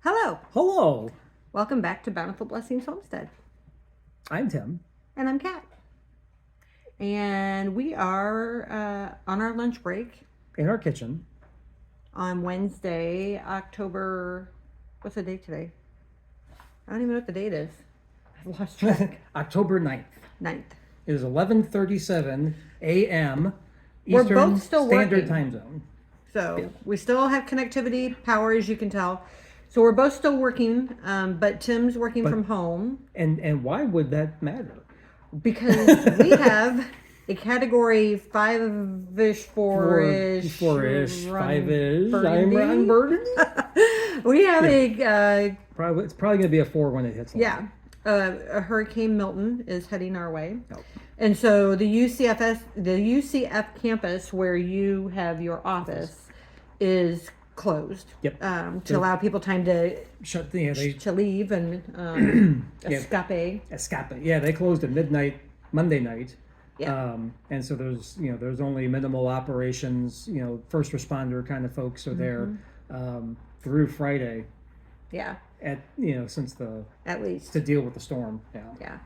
Hello. Hello. Welcome back to Bountiful Blessings Homestead. I'm Tim. And I'm Kat. And we are on our lunch break In our kitchen. on Wednesday, October... What's the date today? I don't even know what the date is. I've lost track. October 9th. 9th. It is 11:37 a.m. We're Eastern both still Standard working. Time Zone. So Yeah. we still have connectivity, power, as you can tell. So we're both still working, but Tim's working from home. And why would that matter? Because we have a category 5-ish, 4-ish, 4-ish, 5-ish. burgundy. I'm burgundy. We have it's probably going to be a 4 when it hits. a Hurricane Milton is heading our way. Oh. And so the UCF campus where you have your office is closed. Yep. To allow people time to to leave and escape. Escape. Yeah, they closed at midnight Monday night. Yeah. And so there's only minimal operations. First responder kind of folks are there through Friday. Yeah. At least to deal with the storm. Yeah.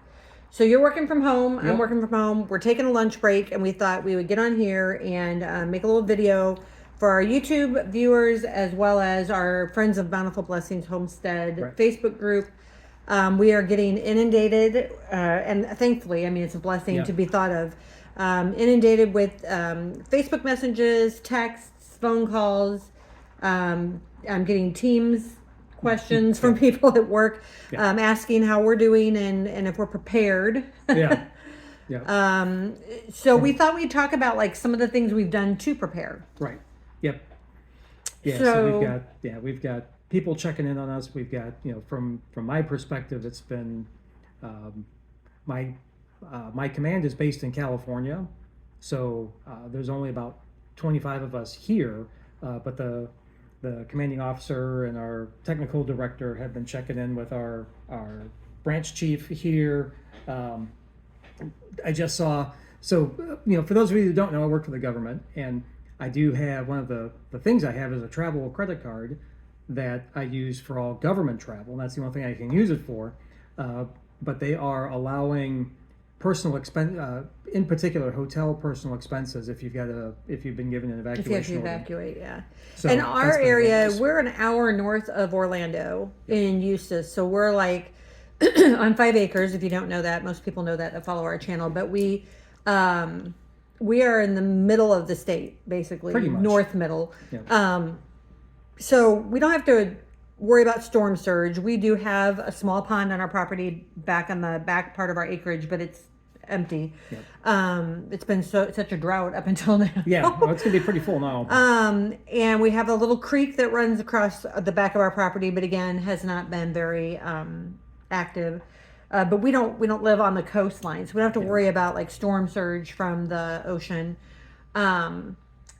So you're working from home. Yep. I'm working from home. We're taking a lunch break, and we thought we would get on here and make a little video for our YouTube viewers as well as our Friends of Bountiful Blessings Homestead Facebook group. We are getting inundated, and thankfully, it's a blessing to be thought of, inundated with Facebook messages, texts, phone calls. I'm getting Teams questions from people at work asking how we're doing and if we're prepared. So we thought we'd talk about some of the things we've done to prepare. Right. Yep. Yeah. So we've got people checking in on us. We've got from my perspective, it's been my command is based in California, so there's only about 25 of us here, but the commanding officer and our technical director have been checking in with our branch chief here. I just saw, for those of you who don't know, I work for the government, and I do have one of the things I have is a travel credit card that I use for all government travel, and that's the only thing I can use it for. But they are allowing personal expense, in particular hotel personal expenses, if you've been given an evacuation. If you have to order. evacuate, yeah. So in our area, nice. We're an hour north of Orlando in Eustis, so we're on 5 acres. If you don't know that, most people know that follow our channel. But we are in the middle of the state, basically, pretty much. North middle. Yeah. So we don't have to worry about storm surge. We do have a small pond on our property back on the back part of our acreage, but it's empty. Yep. It's been such a drought up until now. Yeah, it's gonna be pretty full now. And we have a little creek that runs across the back of our property, but again has not been very active. But we don't live on the coastline, so we don't have to worry about storm surge from the ocean.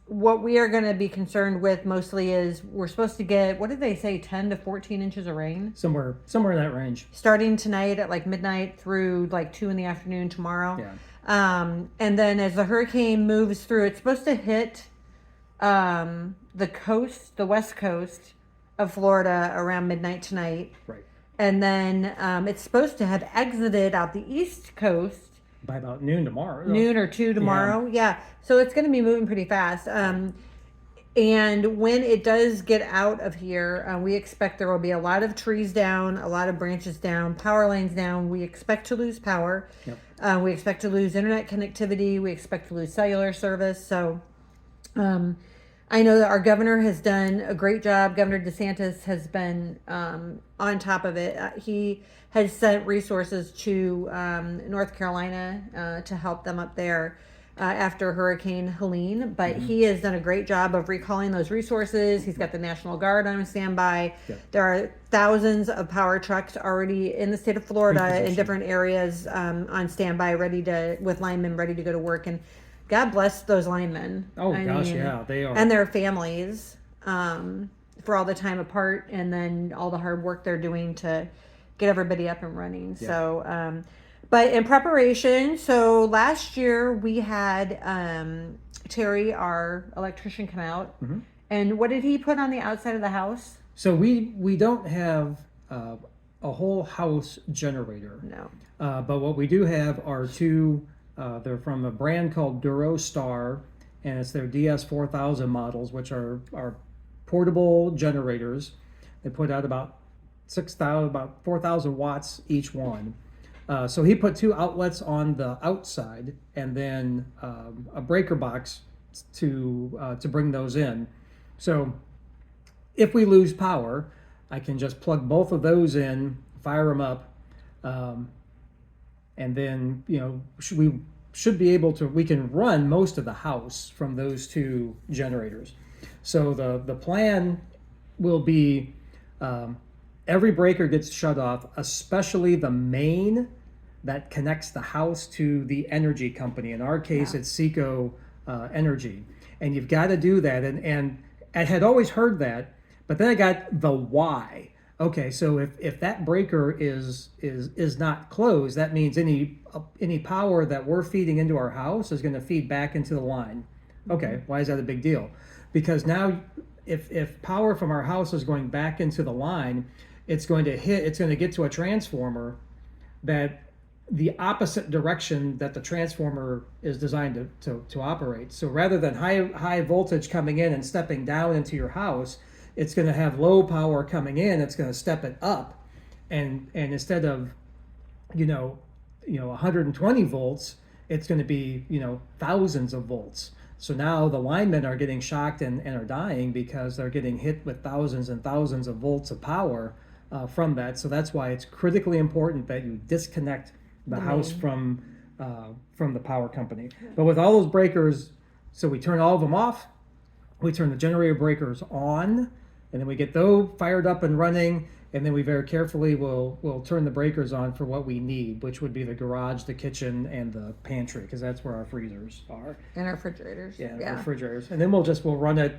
What we are going to be concerned with mostly is we're supposed to get, what did they say, 10 to 14 inches of rain? Somewhere in that range. Starting tonight at midnight through 2 in the afternoon tomorrow. Yeah. And then as the hurricane moves through, it's supposed to hit the west coast of Florida around midnight tonight. Right. And then it's supposed to have exited out the east coast by about noon tomorrow. Noon or 2 tomorrow. Yeah. So it's going to be moving pretty fast. And when it does get out of here, we expect there will be a lot of trees down, a lot of branches down, power lines down. We expect to lose power. Yep. We expect to lose internet connectivity. We expect to lose cellular service. So I know that our governor has done a great job. Governor DeSantis has been on top of it. He has sent resources to North Carolina to help them up there after Hurricane Helene. But he has done a great job of recalling those resources. He's got the National Guard on standby. Yep. There are thousands of power trucks already in the state of Florida in different areas on standby, with linemen ready to go to work. And God bless those linemen. Oh, yeah, they are. And their families for all the time apart and then all the hard work they're doing to get everybody up and running. Yeah. So, but in preparation, so last year we had Terry, our electrician, come out. Mm-hmm. And what did he put on the outside of the house? So we don't have a whole house generator. No. But what we do have are two. They're from a brand called Duro Star, and it's their DS4000 models, which are portable generators. They put out about 4,000 watts each one. So he put two outlets on the outside, and then a breaker box to bring those in. So if we lose power, I can just plug both of those in, fire them up, and then we should be able to. We can run most of the house from those two generators. So the plan will be every breaker gets shut off, especially the main that connects the house to the energy company. In our case, it's Seco Energy, and you've got to do that. And I had always heard that. But then I got the why. Okay, so if that breaker is not closed, that means any power that we're feeding into our house is going to feed back into the line. Okay, why is that a big deal? Because now if power from our house is going back into the line, it's going to get to a transformer that the opposite direction that the transformer is designed to operate. So rather than high voltage coming in and stepping down into your house, it's going to have low power coming in. It's going to step it up, and instead of 120 volts, it's going to be thousands of volts. So now the linemen are getting shocked and are dying because they're getting hit with thousands and thousands of volts of power from that. So that's why it's critically important that you disconnect the house from the power company. But with all those breakers, so we turn all of them off. We turn the generator breakers on, and then we get those fired up and running, and then we very carefully will turn the breakers on for what we need, which would be the garage, the kitchen, and the pantry, because that's where our freezers are. And our refrigerators. Yeah, refrigerators. And then we'll run it,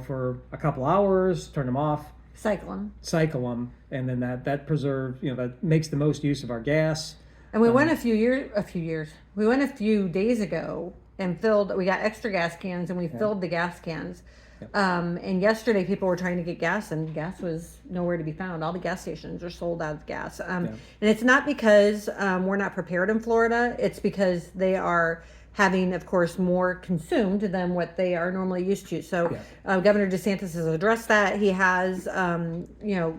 for a couple hours, turn them off. Cycle them. And then that preserves, that makes the most use of our gas. And we went a few days ago and we got extra gas cans, and we filled the gas cans. Yep. And yesterday people were trying to get gas, and gas was nowhere to be found. All the gas stations are sold out of gas. And it's not because we're not prepared in Florida. It's because they are having, of course, more consumed than what they are normally used to. So Governor DeSantis has addressed that. He has,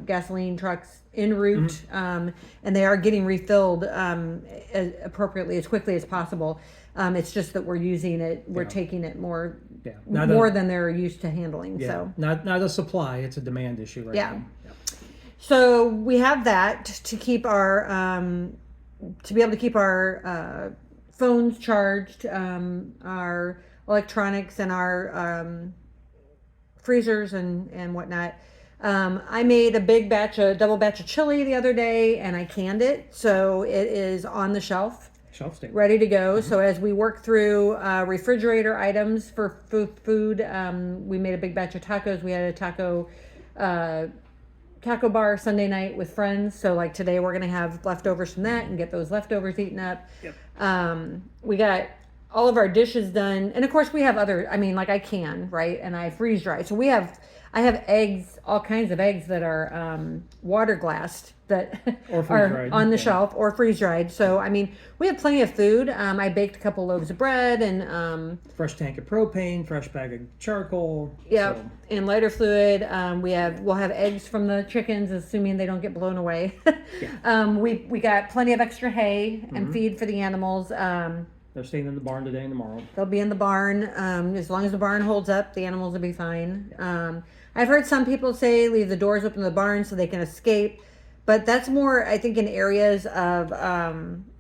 gasoline trucks en route, and they are getting refilled appropriately as quickly as possible. It's just that we're using it, we're taking it more than they're used to handling. Yeah. So not a supply, it's a demand issue right now. Yeah. So we have that to keep our to be able to keep our phones charged, our electronics, and our freezers and whatnot. I made a double batch of chili the other day, and I canned it, so it is on the shelf stable, ready to go. So as we work through refrigerator items for food, we made a big batch of tacos. We had a taco bar Sunday night with friends. So like today we're going to have leftovers from that and get those leftovers eaten up. Yep. We got all of our dishes done. And of course we have I can, right? And I freeze dry. So I have eggs, all kinds of eggs that are water glassed that are on the shelf or freeze dried. So, we have plenty of food. I baked a couple loaves of bread and fresh tank of propane, fresh bag of charcoal. Yeah, so. And lighter fluid. We'll have eggs from the chickens, assuming they don't get blown away. We got plenty of extra hay and feed for the animals. They're staying in the barn today and tomorrow. They'll be in the barn. As long as the barn holds up, the animals will be fine. I've heard some people say leave the doors open to the barn so they can escape. But that's more, I think, in areas of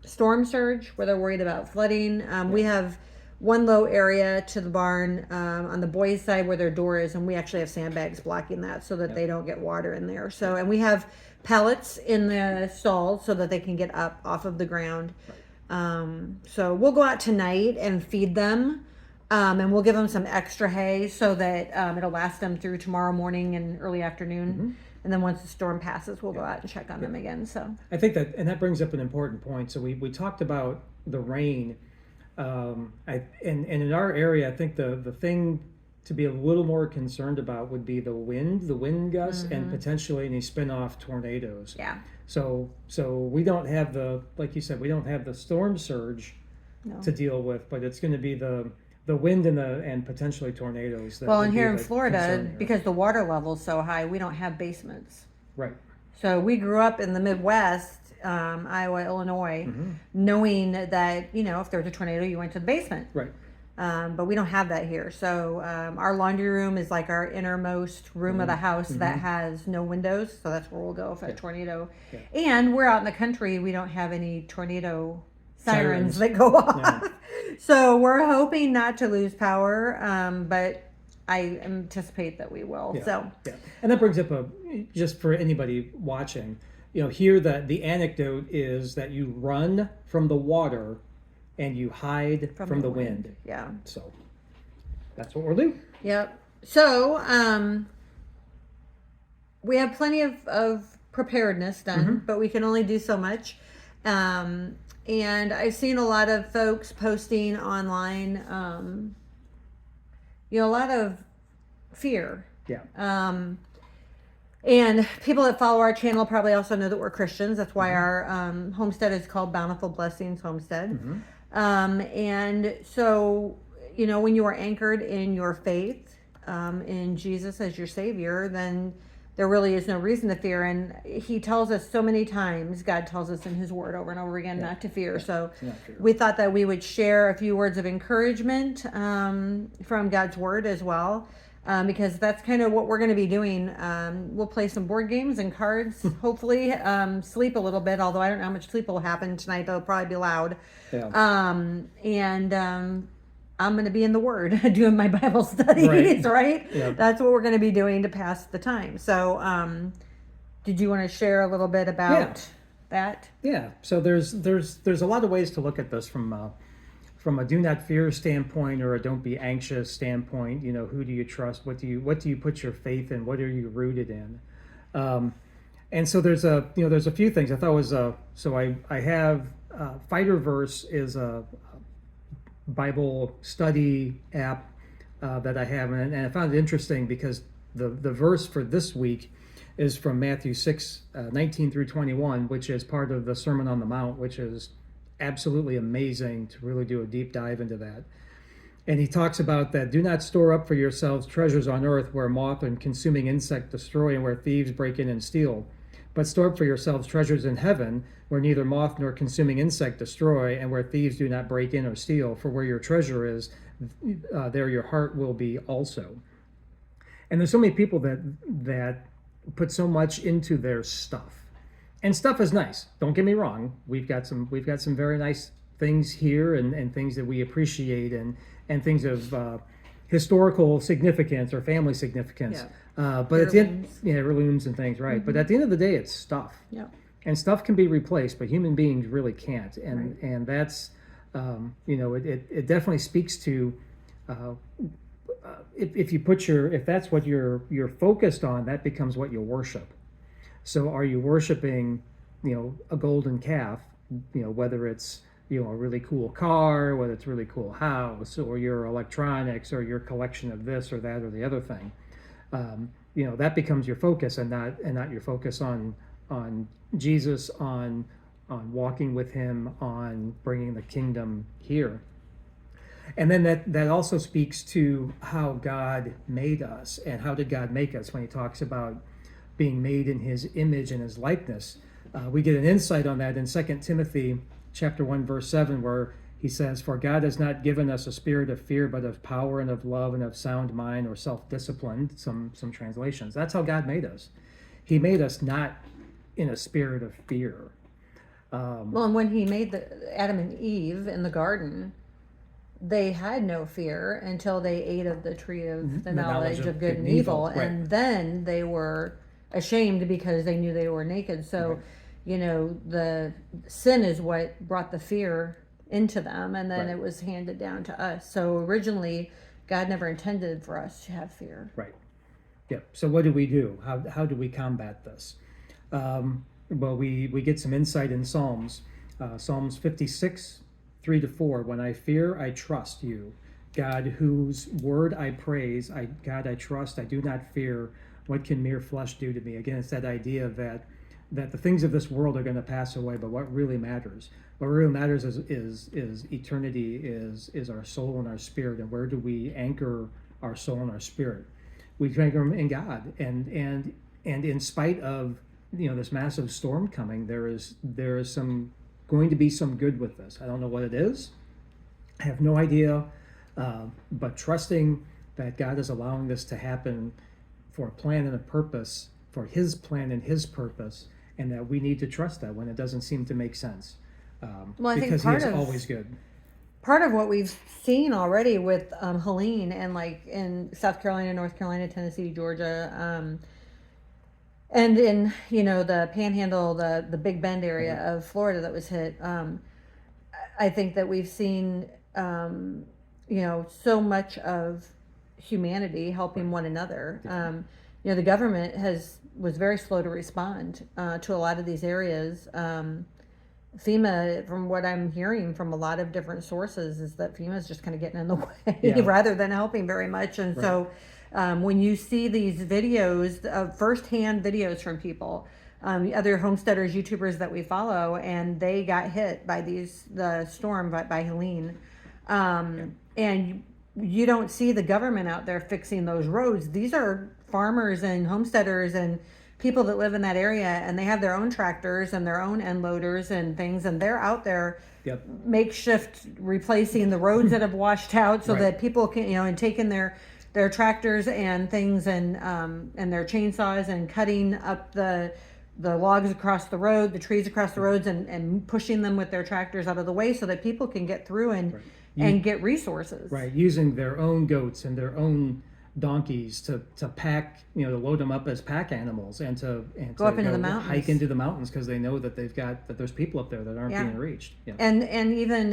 storm surge where they're worried about flooding. We have one low area to the barn on the boys' side where their door is, and we actually have sandbags blocking that so that they don't get water in there. So, and we have pellets in the stalls so that they can get up off of the ground. So we'll go out tonight and feed them, and we'll give them some extra hay so that it'll last them through tomorrow morning and early afternoon. And then once the storm passes, we'll go out and check on them again. So I think that brings up an important point. So we talked about the rain, and in our area, I think the thing to be a little more concerned about would be the wind gusts, and potentially any spin-off tornadoes. Yeah. So we don't have like you said, we don't have the storm surge to deal with, but it's going to be the wind and potentially tornadoes. That Well, would and be here in the Florida, concern here. because the water level's so high, we don't have basements. Right. So we grew up in the Midwest, Iowa, Illinois, knowing that, if there was a tornado, you went to the basement. Right. But we don't have that here. So our laundry room is like our innermost room of the house that has no windows. So that's where we'll go if a tornado. Yeah. And we're out in the country. We don't have any tornado sirens that go off. Yeah. So we're hoping not to lose power, but I anticipate that we will. Yeah. So yeah. And that brings up just for anybody watching, here that the anecdote is that you run from the water and you hide from the wind. Yeah. So that's what we'll do. Yep. So we have plenty of preparedness done, but we can only do so much. And I've seen a lot of folks posting online, a lot of fear. Yeah. And people that follow our channel probably also know that we're Christians. That's why our homestead is called Bountiful Blessings Homestead. And so, when you are anchored in your faith, in Jesus as your Savior, then there really is no reason to fear. And He tells us so many times, God tells us in His Word over and over again, not to fear. So we thought that we would share a few words of encouragement from God's Word as well. Because that's kind of what we're going to be doing. We'll play some board games and cards, hopefully, sleep a little bit, although I don't know how much sleep will happen tonight. That'll probably be loud. Yeah. I'm going to be in the Word doing my Bible studies, right? Yep. That's what we're going to be doing to pass the time. So did you want to share a little bit about that? Yeah. So there's a lot of ways to look at this from a do not fear standpoint or a don't be anxious standpoint. Who do you trust? What do you put your faith in? What are you rooted in? And so there's a few things I thought was so I have Fighter Verse is a Bible study app that I have, and I found it interesting because the verse for this week is from Matthew 6:19 through 21, which is part of the Sermon on the Mount, which is absolutely amazing to really do a deep dive into that. And he talks about that, do not store up for yourselves treasures on earth where moth and consuming insect destroy and where thieves break in and steal, but store up for yourselves treasures in heaven where neither moth nor consuming insect destroy and where thieves do not break in or steal. For where your treasure is, there your heart will be also. And there's so many people that put so much into their stuff. And stuff is nice. Don't get me wrong. We've got some very nice things here and things that we appreciate and things of historical significance or family significance. But at the end, heirlooms and things, right? But at the end of the day, it's stuff. Yeah. And stuff can be replaced, but human beings really can't. And that's it definitely speaks to if that's what you're focused on, that becomes what you worship. So are you worshiping, a golden calf, whether it's, a really cool car, whether it's a really cool house, or your electronics, or your collection of this or that or the other thing, that becomes your focus and not your focus on Jesus, on walking with Him, on bringing the kingdom here. And then that also speaks to how God made us and how did God make us when He talks about being made in His image and His likeness. We get an insight on that in 2 Timothy chapter 1, verse 7, where he says, for God has not given us a spirit of fear, but of power and of love and of sound mind, or self-discipline, some translations. That's how God made us. He made us not in a spirit of fear. Well, and when He made Adam and Eve in the garden, they had no fear until they ate of the tree of the knowledge of good and evil. Right. And then they were ashamed because they knew they were naked. So, the sin is what brought the fear into them, and then it was handed down to us. So originally, God never intended for us to have fear. Right. Yeah. So what do we do? How do we combat this? Well, we get some insight in Psalms. Psalms 56, 3-4. When I fear, I trust you. God, whose word I praise, God I trust, I do not fear. What can mere flesh do to me? Again, it's that idea that the things of this world are going to pass away, but what really matters? What really matters is eternity, is our soul and our spirit, and where do we anchor our soul and our spirit? We anchor them in God, and in spite of this massive storm coming, there is going to be some good with this. I don't know what it is. I have no idea, but trusting that God is allowing this to happen for a plan and a purpose, for His plan and His purpose, and that we need to trust that when it doesn't seem to make sense. Well, I think because He is always good. Part of what we've seen already with Helene and like in South Carolina, North Carolina, Tennessee, Georgia, and in the Panhandle, the Big Bend area of Florida that was hit. I think that we've seen so much of humanity helping one another. The government was very slow to respond to a lot of these areas. FEMA, from what I'm hearing from a lot of different sources, is that FEMA is just kind of getting in the way rather than helping very much. And so when you see these videos, firsthand videos from people, other homesteaders, YouTubers that we follow, and they got hit by the storm by Helene, and you don't see the government out there fixing those roads. These are farmers and homesteaders and people that live in that area, and they have their own tractors and their own end loaders and things, and they're out there makeshift replacing the roads that have washed out so that people can, and taking their tractors and things and their chainsaws and cutting up the logs across the road, the trees across the roads, and pushing them with their tractors out of the way so that people can get through and get resources. Right, using their own goats and their own donkeys to pack, to load them up as pack animals and to go up into the mountains, hike into the mountains, because they know that there's people up there that aren't being reached. And even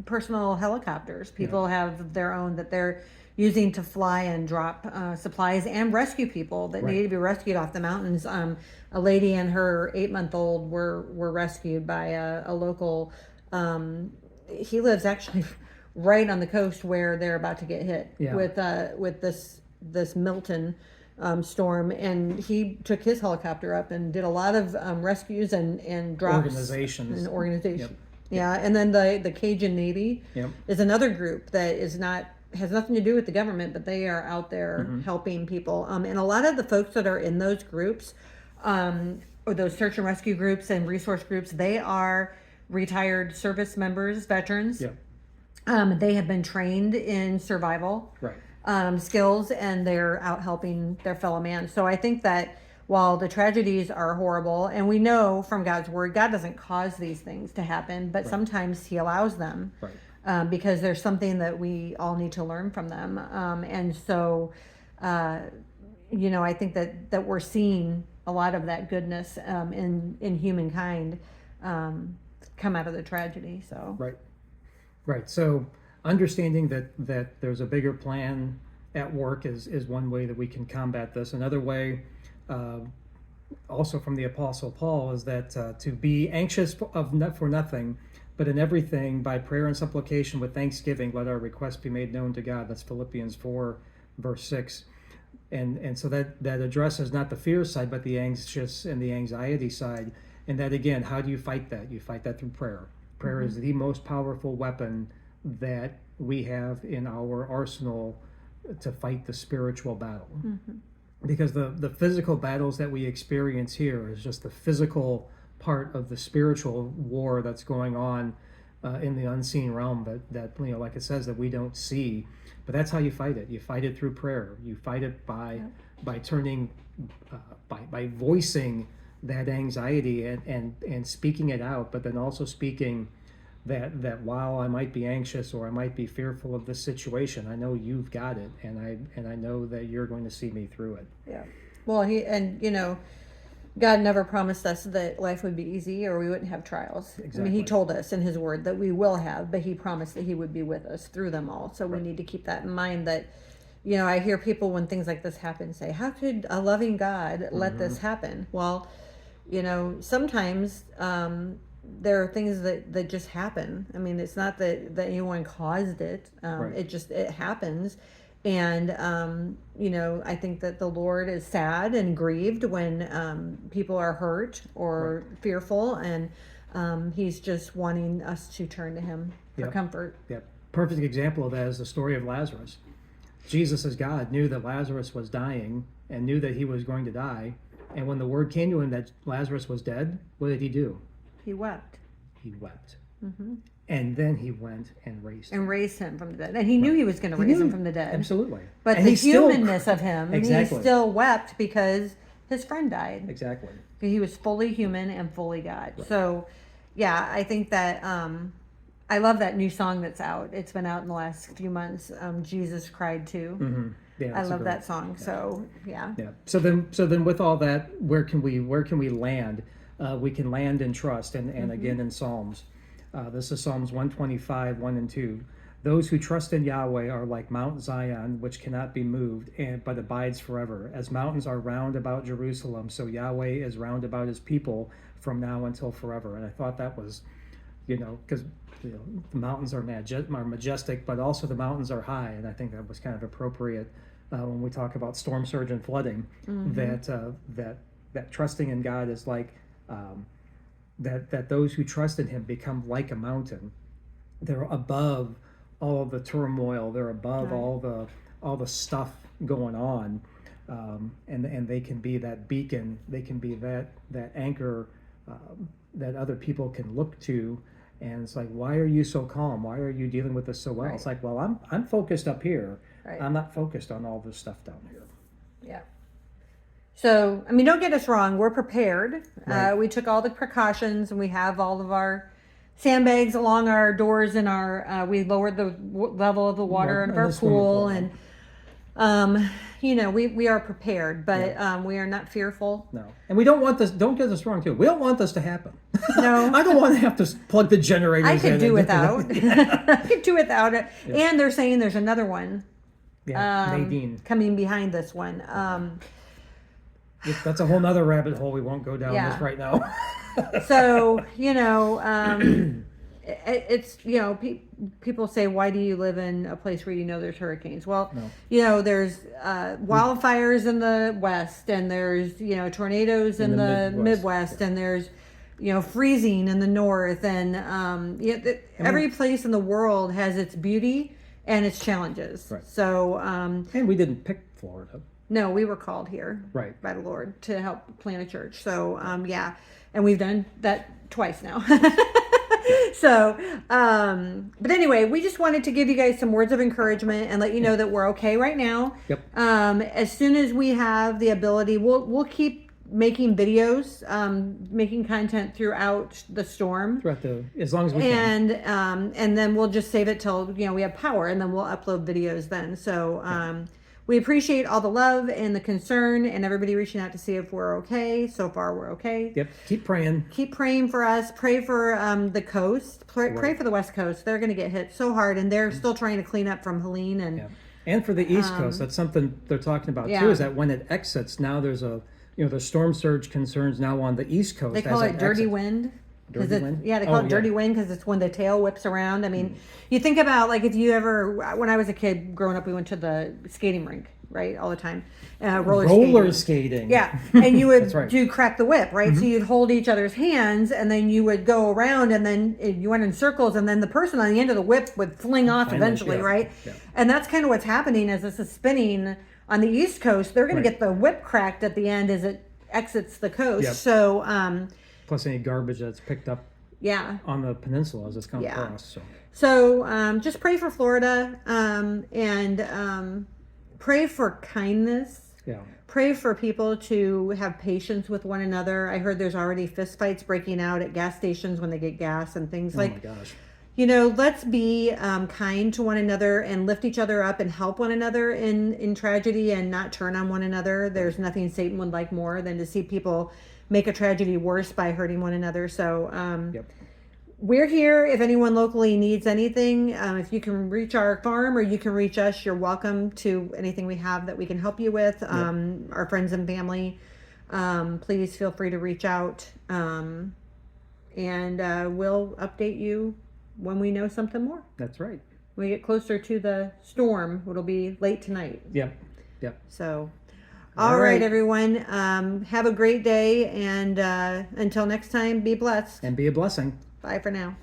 personal helicopters. People have their own that they're using to fly and drop supplies and rescue people that need to be rescued off the mountains. A lady and her 8-month-old were rescued by a local. He lives actually right on the coast where they're about to get hit with this Milton storm, and he took his helicopter up and did a lot of rescues and drops. Organizations. And then the Cajun Navy is another group that has nothing to do with the government, but they are out there helping people. And a lot of the folks that are in those groups, or those search and rescue groups and resource groups, they are retired service members, veterans. They have been trained in survival skills, and they're out helping their fellow man. So I think that while the tragedies are horrible, and we know from God's word, God doesn't cause these things to happen, but sometimes He allows them because there's something that we all need to learn from them. And so, I think that we're seeing a lot of that goodness in humankind come out of the tragedy. So Right. So understanding that there's a bigger plan at work is one way that we can combat this. Another way, also from the Apostle Paul, is that to be anxious for nothing, but in everything by prayer and supplication with thanksgiving, let our requests be made known to God. That's Philippians 4, verse 6. And so that addresses not the fear side, but the anxious and the anxiety side. And that, again, how do you fight that? You fight that through prayer. Prayer is the most powerful weapon that we have in our arsenal to fight the spiritual battle. Because the physical battles that we experience here is just the physical part of the spiritual war that's going on in the unseen realm that like it says, that we don't see. But that's how you fight it. You fight it through prayer. You fight it by turning, by voicing that anxiety and speaking it out, but then also speaking that while I might be anxious or I might be fearful of this situation, I know You've got it, and I know that You're going to see me through it. Yeah. Well, God never promised us that life would be easy or we wouldn't have trials. Exactly. I mean, He told us in His word that we will have, but He promised that He would be with us through them all. So we need to keep that in mind. That I hear people when things like this happen say, how could a loving God let this happen? Well, sometimes there are things that just happen. I mean, it's not that anyone caused it. Right. It happens. And, I think that the Lord is sad and grieved when people are hurt or fearful. And he's just wanting us to turn to him for Yep. comfort. Yep. Perfect example of that is the story of Lazarus. Jesus, as God, knew that Lazarus was dying and knew that he was going to die. And when the word came to him that Lazarus was dead, what did he do? He wept. He wept. Mm-hmm. And then he went and raised him. And raised him from the dead. And he knew he was going to raise him from the dead. Absolutely. But and the he still- humanness of him, Exactly. he still wept because his friend died. Exactly. He was fully human and fully God. Right. So, yeah, I think that I love that new song that's out. It's been out in the last few months. Jesus Cried Too. Mm-hmm. Yeah, I love that song. Yeah. So, yeah. Yeah. So then, with all that, where can we land? We can land in trust, and again in Psalms. This is Psalms 125, 1 and 2. Those who trust in Yahweh are like Mount Zion, which cannot be moved, but abides forever. As mountains are round about Jerusalem, so Yahweh is round about his people from now until forever. And I thought that was, because the mountains are majestic, but also the mountains are high. And I think that was kind of appropriate when we talk about storm surge and flooding, that trusting in God is like, that those who trust in him become like a mountain. They're above all of the turmoil. They're above Right. all the stuff going on, and they can be that beacon. They can be that anchor that other people can look to. And it's like, why are you so calm? Why are you dealing with this so well? Right. It's like, well, I'm focused up here. Right. I'm not focused on all this stuff down here. Yeah. So, I mean, don't get us wrong. We're prepared. Right. We took all the precautions, and we have all of our sandbags along our doors, and we lowered the level of the water Right, of our and the swimming pool, pool. and we are prepared, but we are not fearful. No, and we don't want this. Don't get us wrong, too. We don't want this to happen. No. I don't want to have to plug the generators. I could in do and- without. I could do without it. Yeah. And they're saying there's another one Yeah, Nadine. coming behind this one. That's a whole nother rabbit hole. We won't go down Yeah. this right now. So, it's, people say, why do you live in a place where there's hurricanes? Well, No. there's wildfires in the west, and there's, tornadoes in the Midwest, yeah. and there's, freezing in the north, and every place in the world has its beauty and its challenges. Right. So, And we didn't pick Florida. no, we were called here Right. by the Lord to help plant a church. So, yeah, and we've done that twice now. So, but anyway, we just wanted to give you guys some words of encouragement and let you know that we're okay right now. Yep. As soon as we have the ability, we'll keep making videos, making content throughout the storm. As long as we can. And then we'll just save it till we have power, and then we'll upload videos then. So we appreciate all the love and the concern and everybody reaching out to see if we're okay. So far, we're okay. Yep. Keep praying. Keep praying for us. Pray for the coast. Pray for the West Coast. They're going to get hit so hard, and they're still trying to clean up from Helene. And Yeah. And for the East Coast, that's something they're talking about yeah. too. Is that when it exits, now there's the storm surge concerns now on the East Coast. they call as it dirty exits. wind. Dirty wind? Yeah, they call Oh, it dirty wind because it's when the tail whips around. I mean, you think about, like, if you ever, when I was a kid growing up, we went to the skating rink, right, all the time. Roller skating. Yeah, and you would That's right. do crack the whip, right? So you'd hold each other's hands, and then you would go around, and then you went in circles, and then the person on the end of the whip would fling off Finally, eventually, yeah, right? yeah. And that's kind of what's happening as this is spinning on the East Coast. They're going to Right. get the whip cracked at the end as it exits the coast. Yep. So, Plus any garbage that's picked up yeah. on the peninsula as it's come Yeah. across. So just pray for Florida, and pray for kindness. Yeah. Pray for people to have patience with one another. I heard there's already fist fights breaking out at gas stations when they get gas and things Oh like. my gosh. Let's be kind to one another and lift each other up and help one another in tragedy and not turn on one another. There's nothing Satan would like more than to see people make a tragedy worse by hurting one another. So Yep. we're here. If anyone locally needs anything, if you can reach our farm or you can reach us, you're welcome to anything we have that we can help you with. Our friends and family, please feel free to reach out. and we'll update you when we know something more. That's right. When we get closer to the storm, it'll be late tonight. Yep. Yep. So, All all right, right. everyone. Have a great day, and until next time, be blessed. And be a blessing. Bye for now.